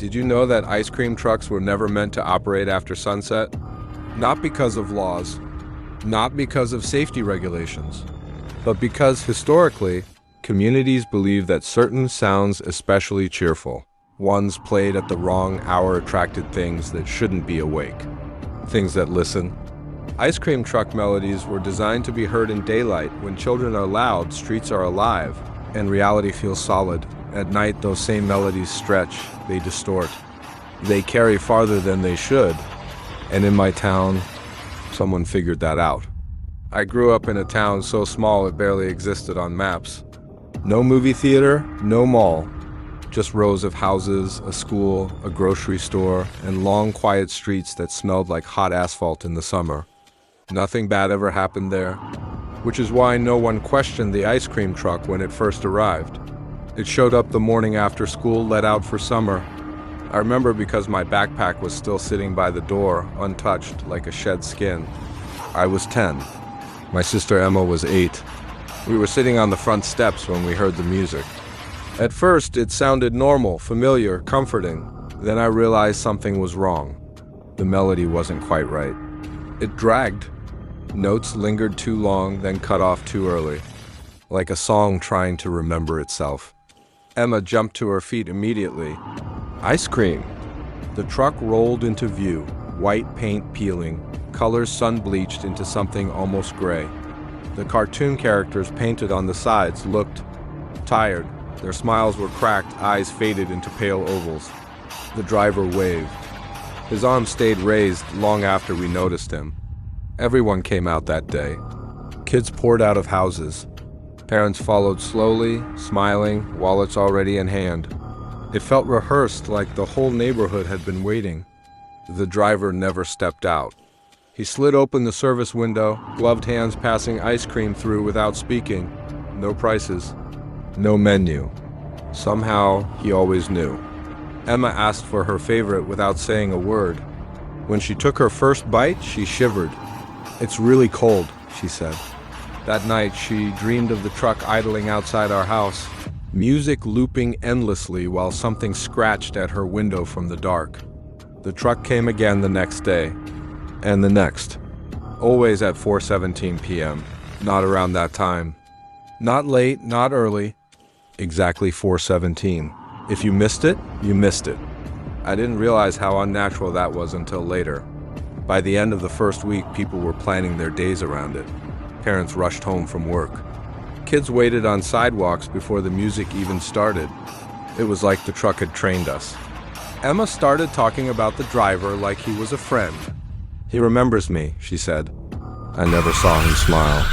Did you know that ice cream trucks were never meant to operate after sunset? Not because of laws, not because of safety regulations, but because historically, communities believed that certain sounds, especially cheerful ones played at the wrong hour, attracted things that shouldn't be awake, things that listen. Ice cream truck melodies were designed to be heard in daylight. When children are loud, streets are alive, and reality feels solid. At night, those same melodies stretch, they distort. They carry farther than they should. And in my town, someone figured that out. I grew up in a town so small it barely existed on maps. No movie theater, no mall. Just rows of houses, a school, a grocery store, and long, quiet streets that smelled like hot asphalt in the summer. Nothing bad ever happened there, which is why no one questioned the ice cream truck when it first arrived. It showed up the morning after school, let out for summer. I remember because my backpack was still sitting by the door, untouched, like a shed skin. I was 10. My sister Emma was 8. We were sitting on the front steps when we heard the music. At first, it sounded normal, familiar, comforting. Then I realized something was wrong. The melody wasn't quite right. It dragged. Notes lingered too long, then cut off too early, like a song trying to remember itself. Emma jumped to her feet immediately. Ice cream! The truck rolled into view, white paint peeling, colors sun-bleached into something almost gray. The cartoon characters painted on the sides looked tired. Their smiles were cracked, eyes faded into pale ovals. The driver waved. His arm stayed raised long after we noticed him. Everyone came out that day. Kids poured out of houses. Parents followed slowly, smiling, wallets already in hand. It felt rehearsed, like the whole neighborhood had been waiting. The driver never stepped out. He slid open the service window, gloved hands passing ice cream through without speaking. No prices, no menu. Somehow, he always knew. Emma asked for her favorite without saying a word. When she took her first bite, she shivered. "It's really cold," she said. That night, she dreamed of the truck idling outside our house, music looping endlessly while something scratched at her window from the dark. The truck came again the next day, and the next. Always at 4:17 p.m., not around that time. Not late, not early, exactly 4:17. If you missed it, you missed it. I didn't realize how unnatural that was until later. By the end of the first week, people were planning their days around it. Parents rushed home from work. Kids waited on sidewalks before the music even started. It was like the truck had trained us. Emma started talking about the driver like he was a friend. "He remembers me," she said. I never saw him smile.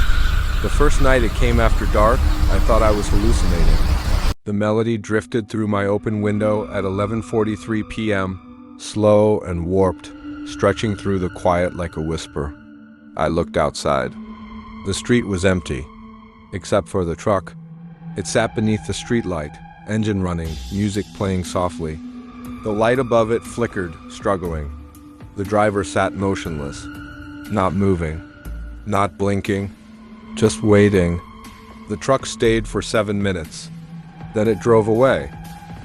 The first night it came after dark, I thought I was hallucinating. The melody drifted through my open window at 11:43 p.m., slow and warped, stretching through the quiet like a whisper. I looked outside. The street was empty, except for the truck. It sat beneath the streetlight, engine running, music playing softly. The light above it flickered, struggling. The driver sat motionless, not moving, not blinking, just waiting. The truck stayed for 7 minutes. Then it drove away.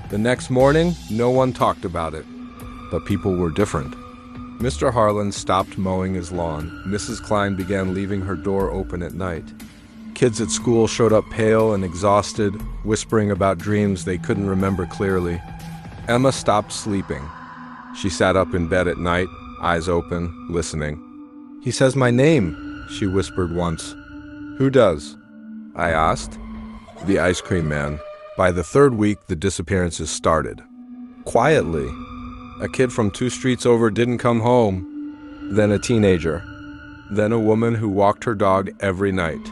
The next morning, no one talked about it, but people were different. Mr. Harlan stopped mowing his lawn. Mrs. Klein began leaving her door open at night. Kids at school showed up pale and exhausted, whispering about dreams they couldn't remember clearly. Emma stopped sleeping. She sat up in bed at night, eyes open, listening. "He says my name," she whispered once. "Who does?" I asked. "The ice cream man." By the third week, the disappearances started. Quietly. A kid from 2 streets over didn't come home. Then a teenager. Then a woman who walked her dog every night.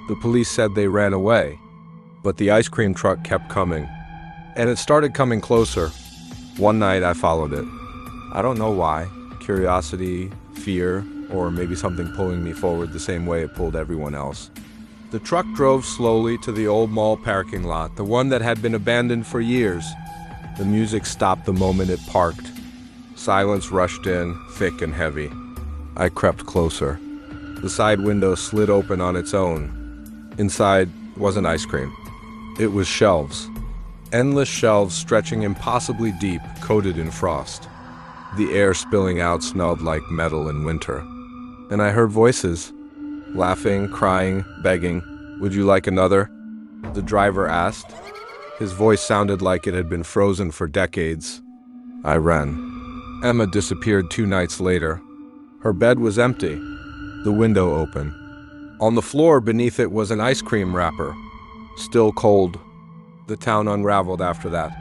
The police said they ran away, but the ice cream truck kept coming. And it started coming closer. One night I followed it. I don't know why. Curiosity, fear, or maybe something pulling me forward the same way it pulled everyone else. The truck drove slowly to the old mall parking lot, the one that had been abandoned for years. The music stopped the moment it parked. Silence rushed in, thick and heavy. I crept closer. The side window slid open on its own. Inside wasn't ice cream. It was shelves. Endless shelves stretching impossibly deep, coated in frost. The air spilling out smelled like metal in winter. And I heard voices, laughing, crying, begging. "Would you like another?" the driver asked. His voice sounded like it had been frozen for decades. I ran. Emma disappeared 2 nights later. Her bed was empty, the window open. On the floor beneath it was an ice cream wrapper, still cold. The town unraveled after that.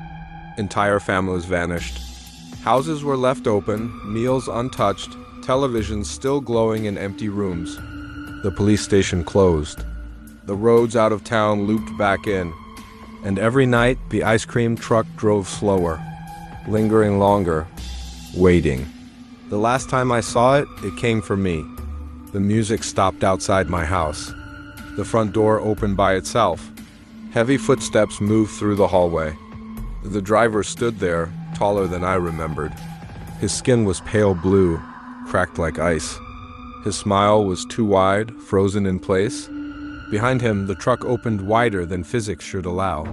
Entire families vanished. Houses were left open, meals untouched, televisions still glowing in empty rooms. The police station closed. The roads out of town looped back in. And every night, the ice cream truck drove slower, lingering longer, waiting. The last time I saw it, it came for me. The music stopped outside my house. The front door opened by itself. Heavy footsteps moved through the hallway. The driver stood there, taller than I remembered. His skin was pale blue, cracked like ice. His smile was too wide, frozen in place. Behind him, the truck opened wider than physics should allow.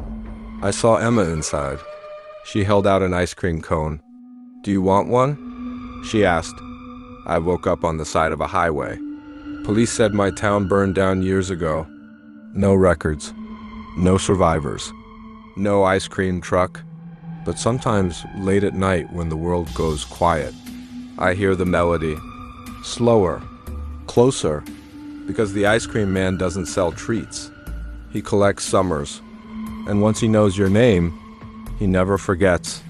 I saw Emma inside. She held out an ice cream cone. "Do you want one?" she asked. I woke up on the side of a highway. Police said my town burned down years ago. No records. No survivors. No ice cream truck. But sometimes, late at night when the world goes quiet, I hear the melody. Slower. Closer. Because the ice cream man doesn't sell treats. He collects summers. And once he knows your name, he never forgets.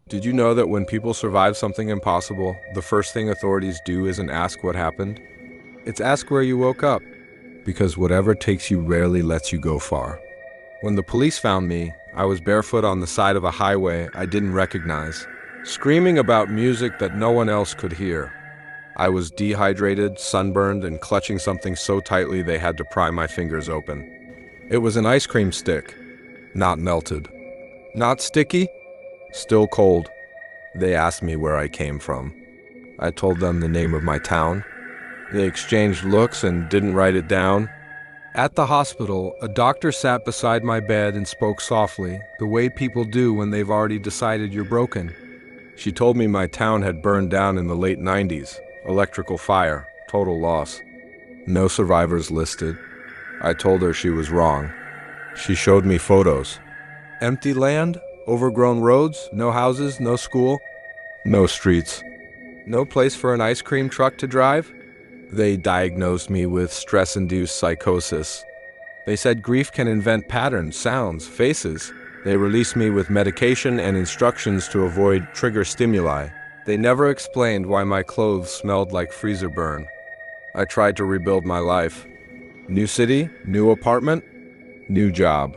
Did you know that when people survive something impossible, the first thing authorities do isn't ask what happened? It's ask where you woke up. Because whatever takes you rarely lets you go far. When the police found me, I was barefoot on the side of a highway I didn't recognize, screaming about music that no one else could hear. I was dehydrated, sunburned, and clutching something so tightly they had to pry my fingers open. It was an ice cream stick, not melted. Not sticky, still cold. They asked me where I came from. I told them the name of my town. They exchanged looks and didn't write it down. At the hospital, a doctor sat beside my bed and spoke softly, the way people do when they've already decided you're broken. She told me my town had burned down in the late 90s. Electrical fire, total loss. No survivors listed. I told her she was wrong. She showed me photos. Empty land, overgrown roads, no houses, no school, no streets. No place for an ice cream truck to drive? They diagnosed me with stress-induced psychosis. They said grief can invent patterns, sounds, faces. They released me with medication and instructions to avoid trigger stimuli. They never explained why my clothes smelled like freezer burn. I tried to rebuild my life. New city, new apartment, new job.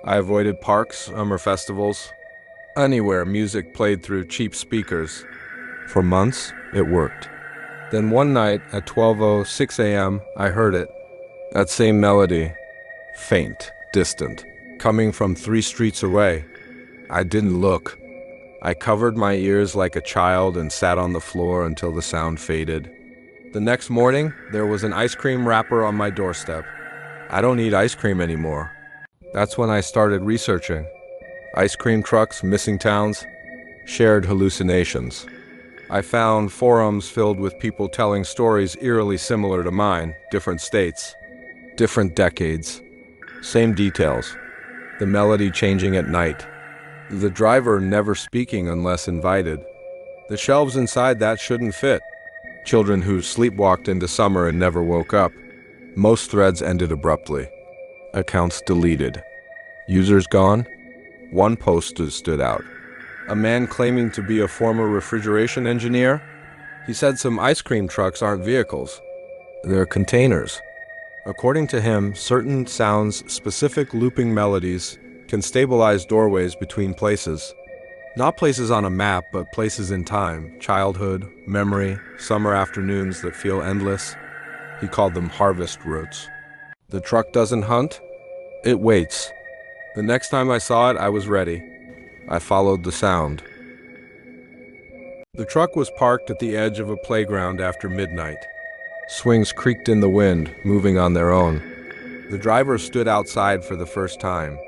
I avoided parks, summer festivals, anywhere music played through cheap speakers. For months, it worked. Then one night at 12:06 a.m., I heard it. That same melody, faint, distant, coming from 3 streets away. I didn't look. I covered my ears like a child and sat on the floor until the sound faded. The next morning, there was an ice cream wrapper on my doorstep. I don't eat ice cream anymore. That's when I started researching. Ice cream trucks, missing towns, shared hallucinations. I found forums filled with people telling stories eerily similar to mine, different states, different decades, same details. The melody changing at night. The driver never speaking unless invited. The shelves inside that shouldn't fit. Children who sleepwalked into summer and never woke up. Most threads ended abruptly. Accounts deleted. Users gone. One post stood out. A man claiming to be a former refrigeration engineer. He said some ice cream trucks aren't vehicles. They're containers. According to him, certain sounds, specific looping melodies, can stabilize doorways between places. Not places on a map, but places in time, childhood, memory, summer afternoons that feel endless. He called them harvest routes. The truck doesn't hunt, it waits. The next time I saw it, I was ready. I followed the sound. The truck was parked at the edge of a playground after midnight. Swings creaked in the wind, moving on their own. The driver stood outside for the first time.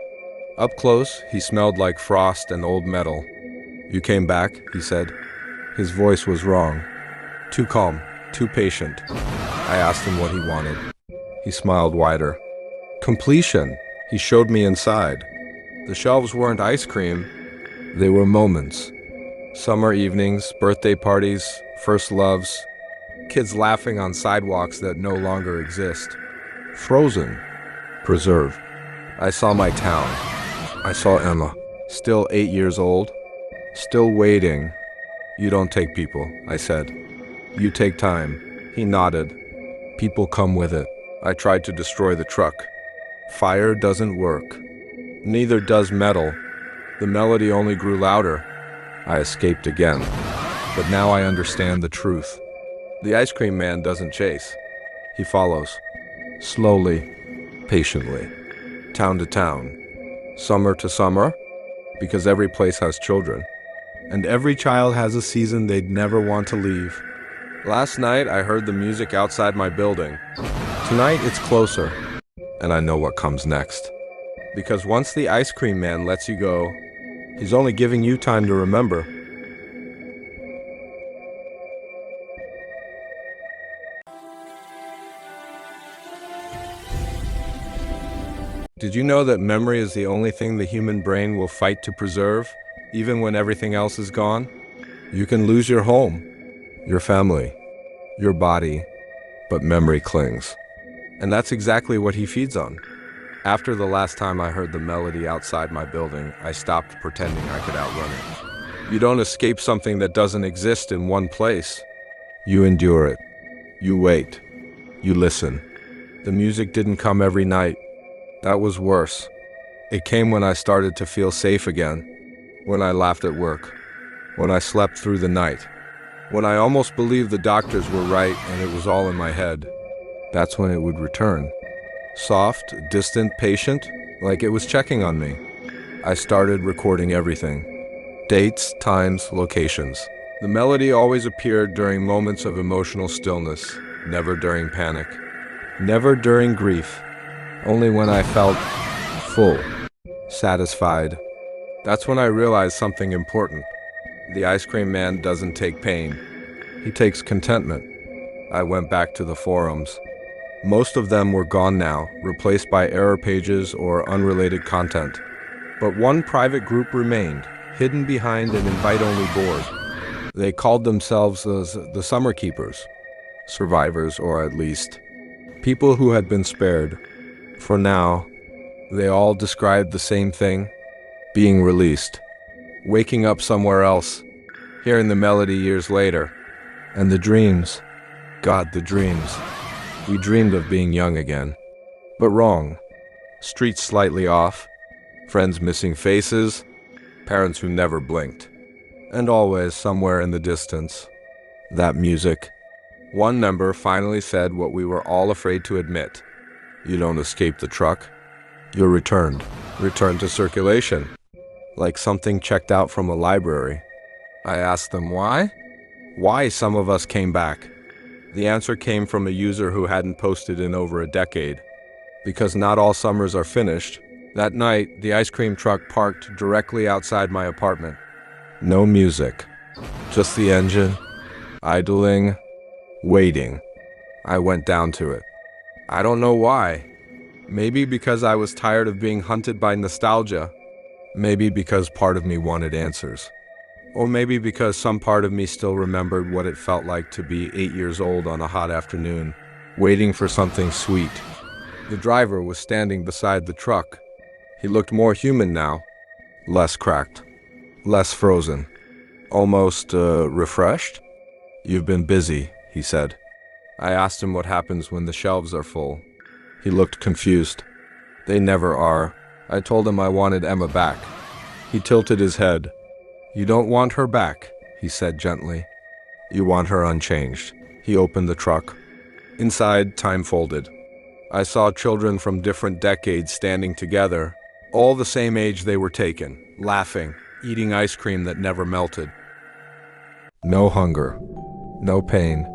Up close, he smelled like frost and old metal. "You came back," he said. His voice was wrong. Too calm, too patient. I asked him what he wanted. He smiled wider. Completion. He showed me inside. The shelves weren't ice cream. They were moments. Summer evenings, birthday parties, first loves, kids laughing on sidewalks that no longer exist. Frozen. Preserve. I saw my town. I saw Emma, still 8 years old, still waiting. "You don't take people," I said. "You take time." He nodded. "People come with it." I tried to destroy the truck. Fire doesn't work. Neither does metal. The melody only grew louder. I escaped again. But now I understand the truth. The ice cream man doesn't chase. He follows. Slowly, patiently. Town to town. Summer to summer. Because every place has children. And every child has a season they'd never want to leave. Last night I heard the music outside my building. Tonight it's closer. And I know what comes next. Because once the ice cream man lets you go, he's only giving you time to remember. Did you know that memory is the only thing the human brain will fight to preserve, even when everything else is gone? You can lose your home, your family, your body, but memory clings. And that's exactly what he feeds on. After the last time I heard the melody outside my building, I stopped pretending I could outrun it. You don't escape something that doesn't exist in one place. You endure it. You wait. You listen. The music didn't come every night. That was worse. It came when I started to feel safe again, when I laughed at work, when I slept through the night, when I almost believed the doctors were right and it was all in my head. That's when it would return. Soft, distant, patient, like it was checking on me. I started recording everything. Dates, times, locations. The melody always appeared during moments of emotional stillness, never during panic, never during grief. Only when I felt full, satisfied. That's when I realized something important. The ice cream man doesn't take pain. He takes contentment. I went back to the forums. Most of them were gone now, replaced by error pages or unrelated content. But one private group remained, hidden behind an invite-only board. They called themselves the Summer Keepers, survivors, or at least people who had been spared. For now, they all described the same thing: being released, waking up somewhere else, hearing the melody years later. And the dreams, God, the dreams. We dreamed of being young again. But wrong. Streets slightly off, friends missing faces, parents who never blinked. And always, somewhere in the distance, that music. One member finally said what we were all afraid to admit. You don't escape the truck. You're returned. Returned to circulation. Like something checked out from a library. I asked them why? Why some of us came back. The answer came from a user who hadn't posted in over a decade. Because not all summers are finished. That night, the ice cream truck parked directly outside my apartment. No music. Just the engine, idling, waiting. I went down to it. I don't know why. Maybe because I was tired of being hunted by nostalgia. Maybe because part of me wanted answers. Or maybe because some part of me still remembered what it felt like to be 8 years old on a hot afternoon, waiting for something sweet. The driver was standing beside the truck. He looked more human now, less cracked, less frozen, almost refreshed. "You've been busy," he said. I asked him what happens when the shelves are full. He looked confused. "They never are." I told him I wanted Emma back. He tilted his head. "You don't want her back," he said gently. "You want her unchanged." He opened the truck. Inside, time folded. I saw children from different decades standing together, all the same age they were taken, laughing, eating ice cream that never melted. No hunger, no pain,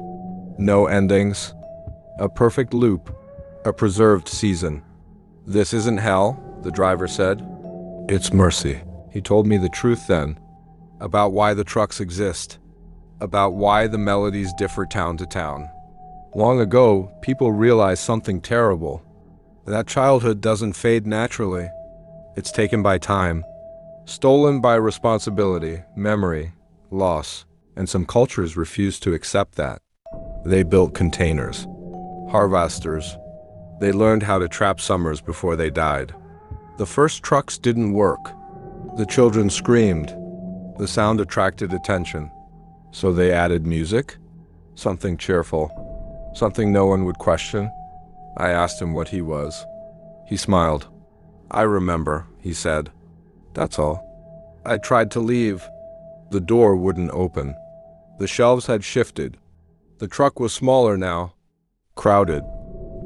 no endings. A perfect loop, a preserved season. This isn't hell, the driver said. It's mercy. He told me the truth then, about why the trucks exist, about why the melodies differ town to town. Long ago, people realized something terrible. That childhood doesn't fade naturally. It's taken by time, stolen by responsibility, memory, loss, and some cultures refuse to accept that. They built containers, harvesters. They learned how to trap summers before they died. The first trucks didn't work. The children screamed. The sound attracted attention. So they added music, something cheerful, something no one would question. I asked him what he was. He smiled. I remember, he said. That's all. I tried to leave. The door wouldn't open. The shelves had shifted. The truck was smaller now, crowded.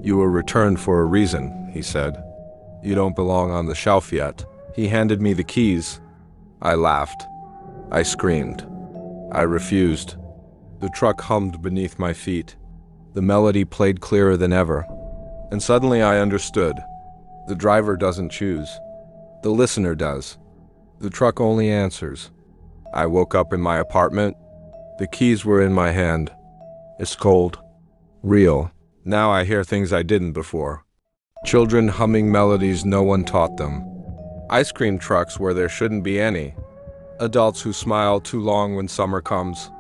You were returned for a reason, he said. You don't belong on the shelf yet. He handed me the keys. I laughed. I screamed. I refused. The truck hummed beneath my feet. The melody played clearer than ever. And suddenly I understood. The driver doesn't choose. The listener does. The truck only answers. I woke up in my apartment. The keys were in my hand. It's cold. Real. Now I hear things I didn't before. Children humming melodies no one taught them. Ice cream trucks where there shouldn't be any. Adults who smile too long when summer comes.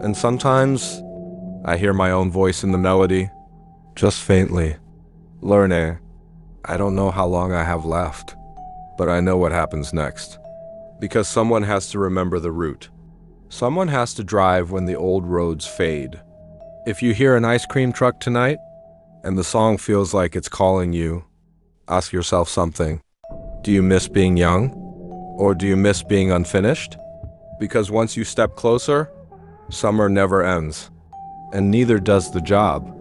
And sometimes I hear my own voice in the melody, just faintly. Learning. I don't know how long I have left, but I know what happens next. Because someone has to remember the route. Someone has to drive when the old roads fade. If you hear an ice cream truck tonight, and the song feels like it's calling you, ask yourself something. Do you miss being young? Or do you miss being unfinished? Because once you step closer, summer never ends, and neither does the job.